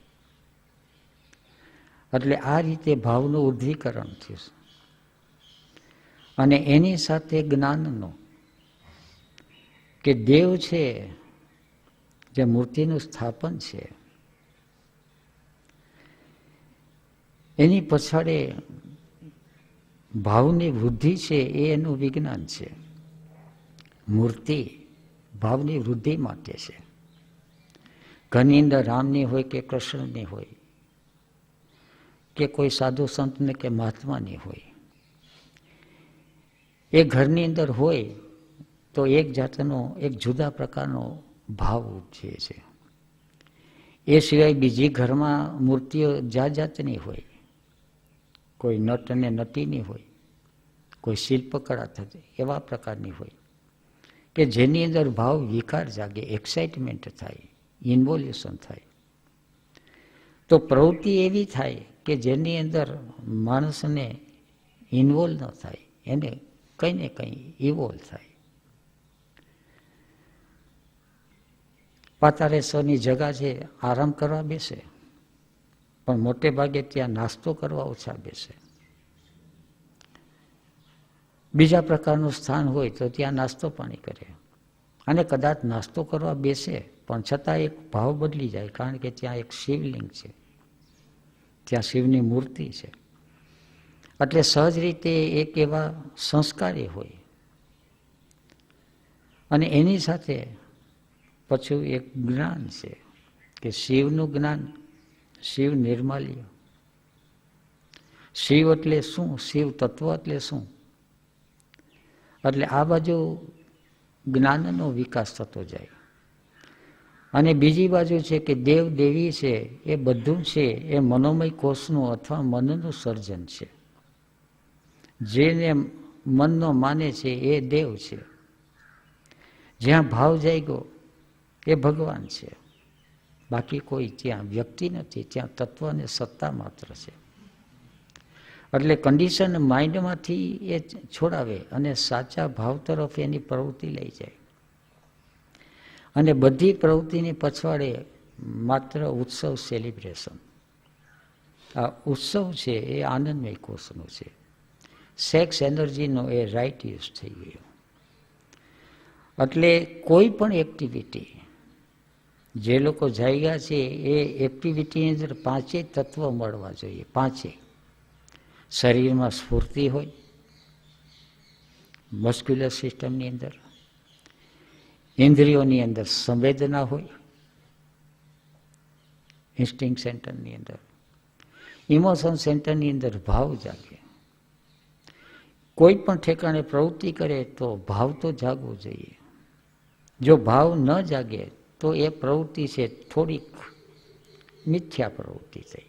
એટલે આ રીતે ભાવનું ઉર્ધ્વીકરણ થયું. અને એની સાથે જ્ઞાનનો કે દેવ છે જે મૂર્તિનું સ્થાપન છે એની પછાડે ભાવની વૃદ્ધિ છે એ એનું વિજ્ઞાન છે. મૂર્તિ ભાવની વૃદ્ધિ માટે છે. ઘરની અંદર રામની હોય કે કૃષ્ણની હોય કે કોઈ સાધુ સંતને કે મહાત્માની હોય, એ ઘરની અંદર હોય તો એક જાતનો એક જુદા પ્રકારનો ભાવ ઉપજે છે. એ સિવાય બીજી ઘરમાં મૂર્તિઓ જાત જાતની હોય, કોઈ નટ અને નટીની હોય, કોઈ શિલ્પકળા થતી એવા પ્રકારની હોય કે જેની અંદર ભાવ વિકાર જાગે, એક્સાઇટમેન્ટ થાય, ઇન્વોલ્યુશન થાય. તો પ્રવૃત્તિ એવી થાય કે જેની અંદર માણસને ઇન્વોલ્વ ન થાય, એને કંઈ ને કંઈ ઇવોલ્વ થાય. પાતાળેશ્વરની જગા છે, આરામ કરવા બેસે, પણ મોટે ભાગે ત્યાં નાસ્તો કરવા ઓછા બેસે. બીજા પ્રકારનું સ્થાન હોય તો ત્યાં નાસ્તો પાણી કરે, અને કદાચ નાસ્તો કરવા બેસે પણ છતાં એક ભાવ બદલી જાય, કારણ કે ત્યાં એક શિવલિંગ છે, ત્યાં શિવની મૂર્તિ છે. એટલે સહજ રીતે એક એવા સંસ્કારી હોય. અને એની સાથે પછી એક જ્ઞાન છે કે શિવનું જ્ઞાન, શિવ નિર્માલ્ય. શિવ એટલે શું? શિવ તત્વ એટલે શું? એટલે આ બાજુ જ્ઞાનનો વિકાસ થતો જાય. અને બીજી બાજુ છે કે દેવ દેવી છે, એ બધું છે એ મનોમય કોષનું અથવા મનનું સર્જન છે. જેને મનનો માને છે એ દેવ છે. જ્યાં ભાવ જાગ્યો એ ભગવાન છે. બાકી કોઈ ત્યાં વ્યક્તિ નથી, ત્યાં તત્વ અને સત્તા માત્ર છે. એટલે કન્ડિશન માઇન્ડમાંથી એ છોડાવે અને સાચા ભાવ તરફ એની પ્રવૃત્તિ લઈ જાય. અને બધી પ્રવૃત્તિની પછવાડે માત્ર ઉત્સવ, સેલિબ્રેશન. આ ઉત્સવ છે એ આનંદમય કોષનો છે. સેક્સ એનર્જીનો એ રાઇટ યુઝ થઈ ગયો. એટલે કોઈ પણ એક્ટિવિટી જે લોકો જાગ્યા છે એ એક્ટિવિટીની અંદર પાંચેય તત્વ મળવા જોઈએ. પાંચેય. શરીરમાં સ્ફૂર્તિ હોય, મસ્ક્યુલર સિસ્ટમની અંદર, ઇન્દ્રિયોની અંદર સંવેદના હોય, ઇન્સ્ટિંગ સેન્ટરની અંદર, ઇમોશન સેન્ટરની અંદર ભાવ જાગે. કોઈ પણ ઠેકાણે પ્રવૃત્તિ કરે તો ભાવ તો જાગવો જોઈએ. જો ભાવ ન જાગે તો એ પ્રવૃત્તિ છે થોડીક મિથ્યા પ્રવૃત્તિ થઈ.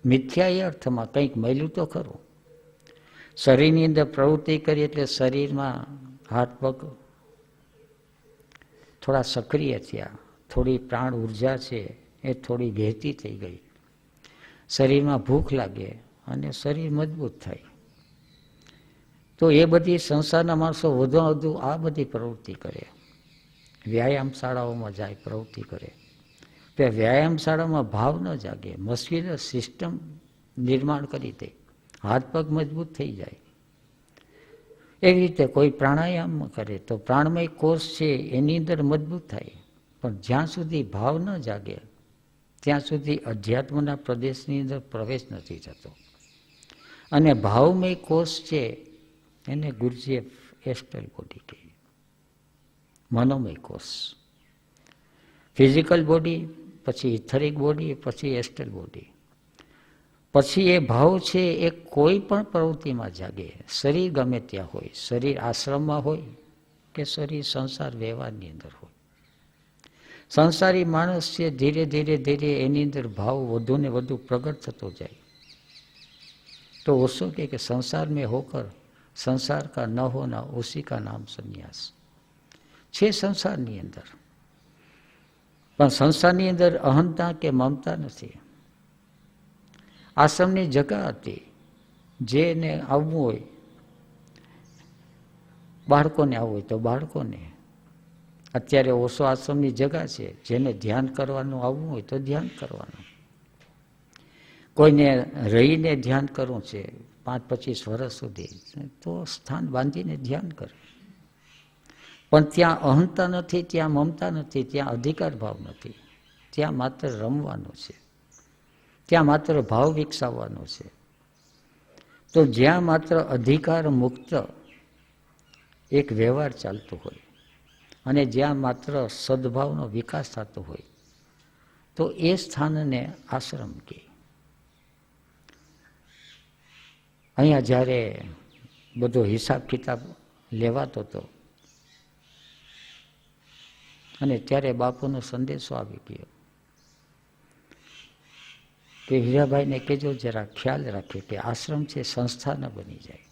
મિથ્યા એ અર્થમાં કંઈક મળ્યું તો ખરું. શરીરની અંદર પ્રવૃત્તિ કરી એટલે શરીરમાં હાથ પગ થોડા સક્રિય થયા, થોડી પ્રાણ ઉર્જા છે એ થોડી વહેતી થઈ ગઈ. શરીરમાં ભૂખ લાગે અને શરીર મજબૂત થાય. તો એ બધી સંસારના માણસો વધુ વધુ આ બધી પ્રવૃત્તિ કરે. વ્યાયામ શાળાઓમાં જાય, પ્રવૃત્તિ કરે. તો વ્યાયામ શાળામાં ભાવ ન જાગે, મસ્ક્યુલર સિસ્ટમ નિર્માણ કરી દે, હાથ પગ મજબૂત થઈ જાય. એવી રીતે કોઈ પ્રાણાયામ કરે તો પ્રાણમય કોષ છે એની અંદર મજબૂત થાય. પણ જ્યાં સુધી ભાવ ન જાગે ત્યાં સુધી અધ્યાત્મના પ્રદેશની અંદર પ્રવેશ નથી થતો. અને ભાવમય કોષ છે એને ગુરુજીએ એસ્ટ્રલ બોડી કહી. મનોમય કોષ, ફિઝિકલ બોડી, પછી ઇથરિક બોડી, પછી એસ્ટ્રલ બોડી. પછી એ ભાવ છે એ કોઈ પણ પ્રવૃત્તિમાં જાગે. શરીર ગમે ત્યાં હોય, શરીર આશ્રમમાં હોય કે શરીર સંસાર વ્યવહારની અંદર હોય. સંસારી માણસ છે ધીરે ધીરે ધીરે એની અંદર ભાવ વધુ ને વધુ પ્રગટ થતો જાય. તો ઓશો કે સંસાર મેં હોકર સંસાર કા ન હોના ઉસી કા નામ સંન્યાસ છે સંસારની અંદર. પણ સંસારની અંદર અહંતા કે મમતા નથી. આશ્રમની જગા હતી, જેને આવવું હોય, બાળકોને આવવું હોય તો બાળકોને. અત્યારે ઓશો આશ્રમની જગા છે, જેને ધ્યાન કરવાનું આવવું હોય તો ધ્યાન કરવાનું. કોઈને રહીને ધ્યાન કરવું છે 5-25 વર્ષ સુધી, તો સ્થાન બાંધીને ધ્યાન કરે. પણ ત્યાં અહંતા નથી, ત્યાં મમતા નથી, ત્યાં અધિકાર ભાવ નથી. ત્યાં માત્ર રમવાનું છે, ત્યાં માત્ર ભાવ વિકસાવવાનો છે. તો જ્યાં માત્ર અધિકાર મુક્ત એક વ્યવહાર ચાલતો હોય અને જ્યાં માત્ર સદભાવનો વિકાસ થતો હોય તો એ સ્થાનને આશ્રમ કહે. અહીંયા જ્યારે બધો હિસાબ કિતાબ લેવાતો હતો અને ત્યારે બાપુનો સંદેશો આવી ગયો કે હીરાભાઈને કહેજો જરા ખ્યાલ રાખે કે આશ્રમ છે સંસ્થા ન બની જાય.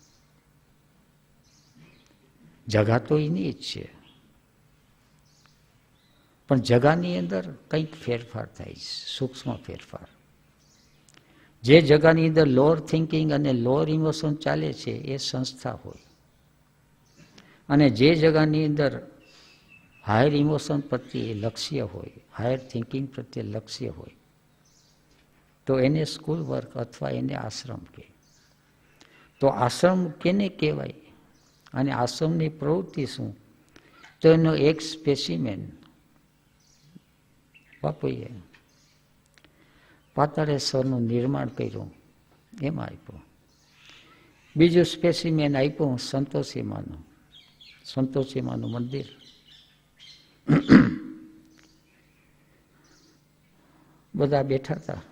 જગા તો એની જ છે, પણ જગાની અંદર કંઈક ફેરફાર થાય છે, સૂક્ષ્મ ફેરફાર. જે જગાની અંદર લોઅર થિંકિંગ અને લોઅર ઇમોશન ચાલે છે એ સંસ્થા હોય, અને જે જગાની અંદર હાયર ઇમોશન પ્રત્યે લક્ષ્ય હોય, હાયર થિંકિંગ પ્રત્યે લક્ષ્ય હોય, તો એને સ્કૂલ વર્ક અથવા એને આશ્રમ કહે. તો આશ્રમ કેને કહેવાય અને આશ્રમની પ્રવૃત્તિ શું? તો એનો એક સ્પેસિમેન બાપુએ પાતાળેશ્વરનું નિર્માણ કર્યું એમાં આપ્યું. બીજું સ્પેસિમેન આપ્યું સંતોષીમાનું, સંતોષીમાનું મંદિર. બધા બેઠા હતા.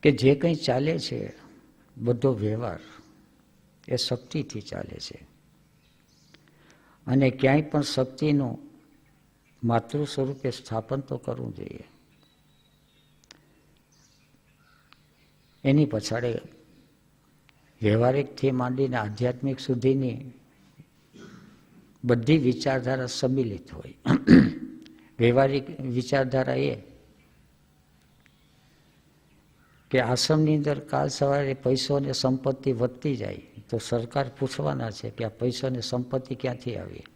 કે જે કંઈ ચાલે છે બધો વ્યવહાર એ શક્તિથી ચાલે છે, અને ક્યાંય પણ શક્તિનું માતૃ સ્વરૂપે સ્થાપન તો કરવું જોઈએ. એની પછાડે વ્યવહારિકથી માંડીને આધ્યાત્મિક સુધીની બધી વિચારધારા સંમિલિત હોય. વ્યવહારિક વિચારધારા એ કે આશ્રમની અંદર કાલ સવારે પૈસો અને સંપત્તિ વધતી જાય તો સરકાર પૂછવાના છે કે આ પૈસો અને સંપત્તિ ક્યાંથી આવી.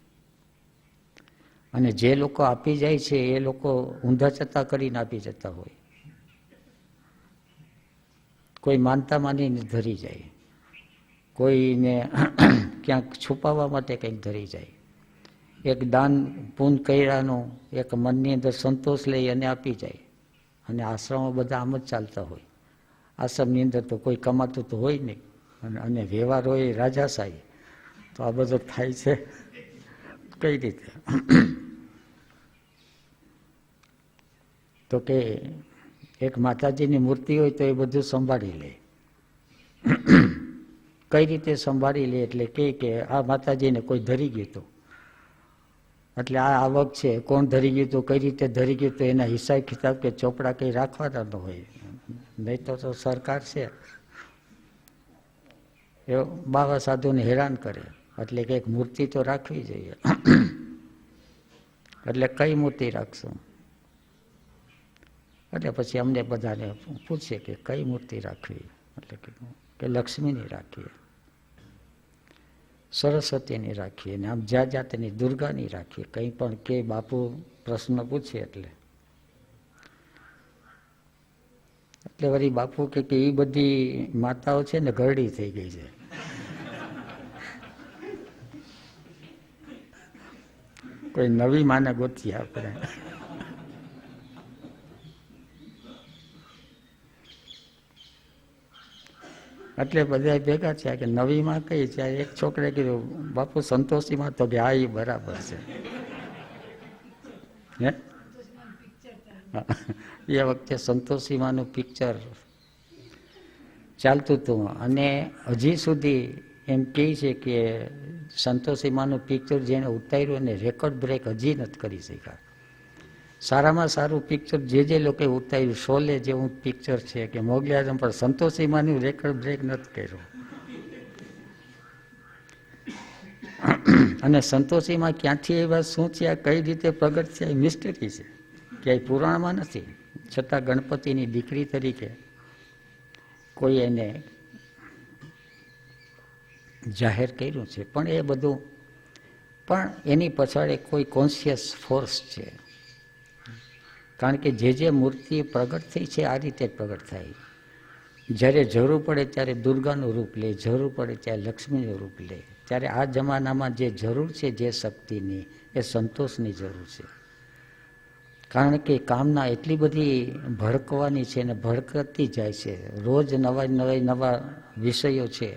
અને જે લોકો આપી જાય છે એ લોકો ઊંધા ચતા કરીને આપી જતા હોય. કોઈ માનતા માનીને ધરી જાય, કોઈને ક્યાંક છુપાવવા માટે કંઈક ધરી જાય. એક દાન પૂન કર્યાનો એક મનની અંદર સંતોષ લઈ અને આપી જાય. અને આશ્રમો બધા આમ જ ચાલતા હોય. આશ્રમની અંદર તો કોઈ કમાતું તો હોય નહીં, અને વ્યવહાર હોય રાજાશાહી. તો આ બધું થાય છે કઈ રીતે? તો કે એક માતાજીની મૂર્તિ હોય તો એ બધું સંભાળી લે. કઈ રીતે સંભાળી લે? એટલે કે આ માતાજીને કોઈ ધરી ગયું હતું, એટલે આ આવક છે કોણ ધરી ગયું હતું, કઈ રીતે ધરી ગયું હતું, એના હિસાબ કિતાબ કે ચોપડા કંઈ રાખવાના ન હોય. નહીં તો સરકાર છે એ બાવા સાધુને હેરાન કરે, એટલે કે એક મૂર્તિ તો રાખવી જોઈએ. એટલે કઈ મૂર્તિ રાખશું? એટલે પછી અમને બધાને પૂછે કે કઈ મૂર્તિ રાખવી? એટલે કે લક્ષ્મીની રાખીએ, સરસ્વતીની રાખીએ, ને આમ જ્યાં જાતની દુર્ગાની રાખીએ. કંઈ પણ કે બાપુ પ્રશ્ન પૂછે એટલે વળી બાપુ કે એ બધી માતાઓ છે ને ઘરડી થઈ ગઈ છે. કોઈ નવી માને ગોતીએ આપણે. એટલે બધા ભેગા થયા કે નવી માં કઈ છે? એક છોકરે કીધું બાપુ સંતોષી માં. તો કે હા એ બરાબર છે. હે એ વખતે સંતોષી માનું પિક્ચર ચાલતું હતું, અને હજી સુધી એમ કહે છે કે સંતોષી માનું પિક્ચર જેને ઉતાર્યું એને રેકોર્ડ બ્રેક હજી નથી કરી શક્યા. સારામાં સારું પિક્ચર જે લોકો ઉતાર્યું, શોલે જેવું પિક્ચર છે કે મોગલી આઝમ, પણ સંતોષી માનું રેકોર્ડ બ્રેક નથી કર્યું. અને સંતોષીમાં ક્યાંથી એવા શું છે, કઈ રીતે પ્રગટ છે, એ મિસ્ટરી છે, ક્યાંય પુરાણમાં નથી. છતાં ગણપતિની દીકરી તરીકે કોઈ એને જાહેર કર્યું છે. પણ એ બધું પણ એની પછાડે કોઈ કોન્શિયસ ફોર્સ છે. કારણ કે જે મૂર્તિ પ્રગટ થઈ છે આ રીતે પ્રગટ થાય. જ્યારે જરૂર પડે ત્યારે દુર્ગાનું રૂપ લે, જરૂર પડે ત્યારે લક્ષ્મીનું રૂપ લે. ત્યારે આ જમાનામાં જે જરૂર છે જે શક્તિની, એ સંતોષની જરૂર છે. કારણ કે કામના એટલી બધી ભડકવાની છે ને ભડકતી જાય છે. રોજ નવા વિષયો છે,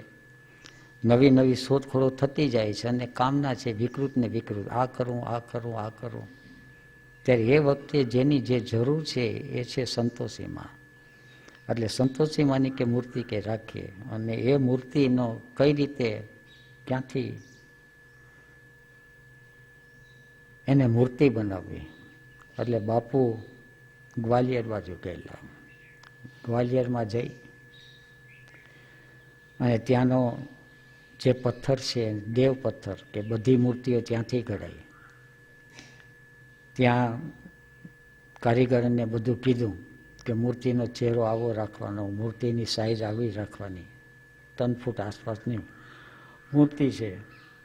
નવી નવી શોધખોળો થતી જાય છે, અને કામના છે વિકૃત ને વિકૃત. આ કરું, આ કરું, આ કરું. ત્યારે એ વખતે જેની જે જરૂર છે એ છે સંતોષીમાં. એટલે સંતોષીમાંની કે મૂર્તિ કે રાખીએ, અને એ મૂર્તિનો કઈ રીતે, ક્યાંથી એને મૂર્તિ બનાવવી. એટલે બાપુ ગ્વાલિયર બાજુ ગયેલા. ગ્વાલિયરમાં જઈ અને ત્યાંનો જે પથ્થર છે દેવ પથ્થર, કે બધી મૂર્તિઓ ત્યાંથી ઘડાઈ. ત્યાં કારીગરને બધું કીધું કે મૂર્તિનો ચહેરો આવો રાખવાનો, મૂર્તિની સાઈઝ આવી રાખવાની, 3 ફૂટ આસપાસની મૂર્તિ છે.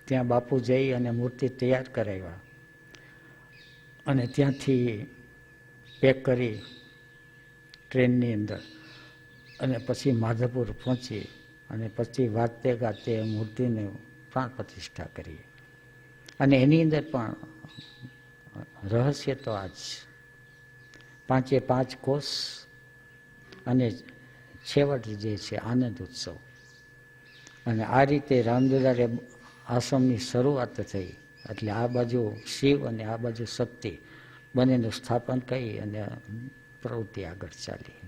ત્યાં બાપુ જઈ અને મૂર્તિ તૈયાર કરાવ્યા અને ત્યાંથી પેક કરી ટ્રેનની અંદર અને પછી માધવપુર પહોંચી અને પછી વાતે ગાતે મૂર્તિને પ્રાણ પ્રતિષ્ઠા કરી. અને એની અંદર પણ રહસ્ય તો આ જ 5 કોષ અને છેવટ જે છે આનંદ ઉત્સવ. અને આ રીતે રામદુલારે આશ્રમની શરૂઆત થઈ. એટલે આ બાજુ શિવ અને આ બાજુ શક્તિ બંનેનું સ્થાપન કરી અને પ્રવૃત્તિ આગળ ચાલી.